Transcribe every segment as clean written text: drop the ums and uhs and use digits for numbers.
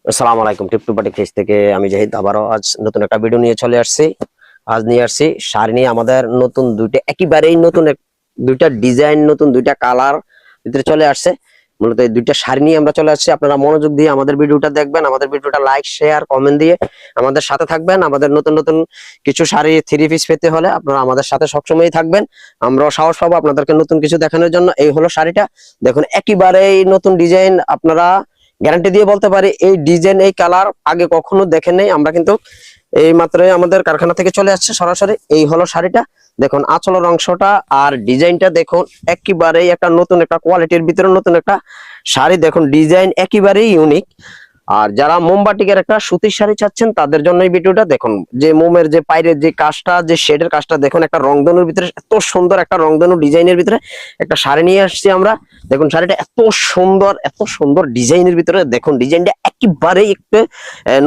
আসসালামু আলাইকুম। টিপ two batik page থেকে আমি জাহিদ আবারও আজ নতুন একটা ভিডিও নিয়ে চলে আসছি। আজ নিয়ে আসছি শাড়ি নিয়ে আমাদের নতুন দুইটা একেবারেই নতুন দুইটা ডিজাইন, নতুন দুইটা কালার ভিতরে চলে আসছে। মূলত এই দুইটা শাড়ি নিয়ে আমরা চলে আসছি। আপনারা মনোযোগ দিয়ে আমাদের ভিডিওটা দেখবেন, আমাদের ভিডিওটা লাইক শেয়ার কমেন্ট দিয়ে আমাদের সাথে থাকবেন। আমাদের নতুন নতুন কিছু শাড়ি থ্রি পিস পেতে হলে আপনারা আমাদের সাথে সবসময়ই থাকবেন। আমরাও সাহস পাবো আপনাদেরকে নতুন কিছু দেখানোর জন্য। এই হলো শাড়িটা, দেখুন একেবারেই নতুন ডিজাইন। আপনারা গ্যারান্টি দিয়ে বলতে পারি এই ডিজাইন এই কালার আগে কখনো দেখেন নাই। আমরা কিন্তু এই মাত্রই আমাদের কারখানা থেকে চলে আসছে সরাসরি। এই হলো শাড়িটা, দেখুন আঁচলের অংশটা আর ডিজাইনটা দেখুন, একেবারেই একটা নতুন একটা কোয়ালিটির ভিতরে নতুন একটা শাড়ি। দেখুন ডিজাইন একেবারেই ইউনিক। আর যারা মোমবাটিকের একটা সুতির শাড়ি চাচ্ছেন তাদের জন্য এই ভিডিওটা দেখুন। যে মোমের যে পাইরের যে কাজটা, যে শেডের কাজটা দেখুন, একটা রংধনুর ভিতরে এত সুন্দর একটা রংধনু ডিজাইনের ভিতরে একটা শাড়ি নিয়ে আসছি আমরা। দেখুন শাড়িটা এত সুন্দর, এত সুন্দর ডিজাইনের ভিতরে। দেখুন ডিজাইনটা একেবারেই একটু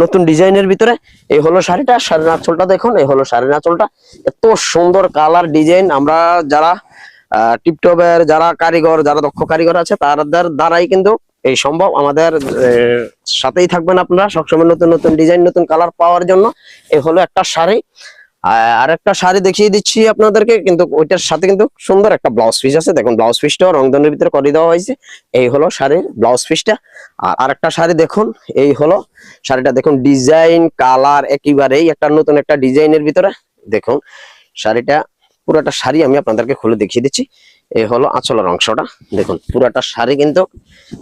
নতুন ডিজাইনের ভিতরে। এই হলো শাড়িটা, শাড়ির আঁচলটা দেখুন, এই হলো শাড়ির আঁচলটা। এত সুন্দর কালার ডিজাইন। আমরা যারা টিপটপের যারা কারিগর, যারা দক্ষ কারিগর আছে তাদের দ্বারাই কিন্তু এই সম্ভব। আমাদের সাথেই থাকবেন আপনারা সবসময় নতুন নতুন ডিজাইন নতুন কালার পাওয়ার জন্য। এই হলো একটা শাড়ি। আর একটা শাড়ি দেখিয়ে দিচ্ছি আপনাদেরকে, কিন্তু ওইটার সাথে কিন্তু সুন্দর একটা ব্লাউজ পিস আছে। দেখুন ব্লাউজ পিসটাও রংধনুর ভিতরে করে দেওয়া হয়েছে। এই হলো শাড়ির ব্লাউজ পিসটা। আর একটা শাড়ি দেখুন, এই হলো শাড়িটা। দেখুন ডিজাইন কালার একেবারেই একটা নতুন একটা ডিজাইনের ভিতরে। দেখুন শাড়িটা, পুরোটা শাড়ি আমি আপনাদেরকে খুলে দেখিয়ে দিচ্ছি। এই হলো আঁচলের অংশটা। দেখুন পুরোটা শাড়ি কিন্তু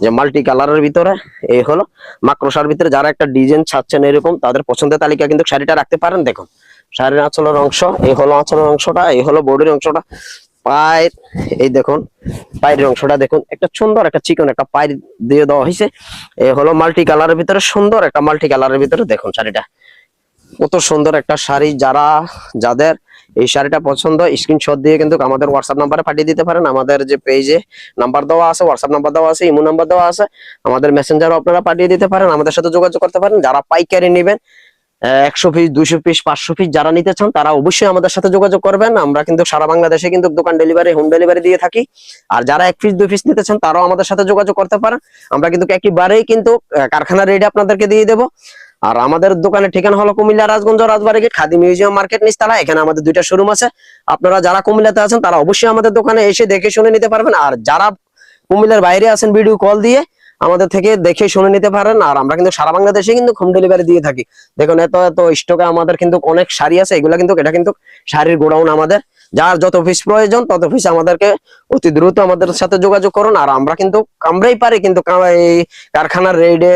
যে মাল্টি কালারের ভিতরে। এই হলো মাকড়সার ভিতরে যারা একটা ডিজাইন চাচ্ছেন এরকম, তাদের পছন্দের তালিকা কিন্তু শাড়িটা রাখতে পারেন। দেখুন শাড়ির আঁচলের অংশ, এই হলো আঁচলের অংশটা, এই হলো বডির অংশটা। পায়ের, এই দেখুন পায়ের অংশটা দেখুন, একটা সুন্দর একটা চিকন একটা পায়ের দিয়ে দেওয়া হয়েছে। এই হলো মাল্টি কালারের ভিতরে, সুন্দর একটা মাল্টি কালারের ভিতরে। দেখুন শাড়িটা কত সুন্দর একটা শাড়ি। যাদের এই শাড়িটা পছন্দ স্ক্রিনশট দিয়ে কিন্তু আমাদের হোয়াটসঅ্যাপ নাম্বারে পাঠিয়ে দিতে পারেন। আমাদের যে পেজে নাম্বার দেওয়া আছে, হোয়াটসঅ্যাপ নাম্বার দেওয়া আছে, ইমো নাম্বার দেওয়া আছে, আমাদের মেসেঞ্জারও আপনারা পাঠিয়ে দিতে পারেন, আমাদের সাথে যোগাযোগ করতে পারেন। যারা পাইকারি নেবেন 100 পিস 200 পিস 500 পিস যারা নিতে চান তারা অবশ্যই আমাদের সাথে যোগাযোগ করবেন। আমরা কিন্তু সারা বাংলাদেশে কিন্তু দোকান ডেলিভারি, হোম ডেলিভারি দিয়ে থাকি। আর যারা 1 পিস 2 পিস নিতে চান তারাও আমাদের সাথে যোগাযোগ করতে পারেন। আমরা কিন্তু একেবারেই কিন্তু কারখানার রেটে আপনাদেরকে দিয়ে দেবো। আর আমাদের দোকানের ঠিকানা হলো কুমিল্লা রাজগঞ্জ রাজবাড়ী গেট, খাদি মিউজিয়াম মার্কেট নিচতলা। এখানে আমাদের দুইটা শোরুম আছে। আপনারা যারা কুমিল্লাতে আছেন তারা অবশ্যই আমাদের দোকানে এসে দেখে শুনে নিতে পারবেন। আর যারা কুমিল্লার বাইরে আছেন ভিডিও কল দিয়ে আমাদের থেকে দেখে শুনে নিতে পারেন। আর আমরা কিন্তু সারা বাংলাদেশে কিন্তু হোম ডেলিভারি দিয়ে থাকি। দেখুন এত এত স্টকে আমাদের কিন্তু অনেক শাড়ি আছে। এগুলা কিন্তু, এটা কিন্তু শাড়ির গোডাউন আমাদের। যার যত পিস প্রয়োজন তত পিস আমাদেরকে অতি দ্রুত আমাদের সাথে যোগাযোগ করুন। আর আমরা কিন্তু আমরাই পারি কিন্তু এই কারখানার রেটে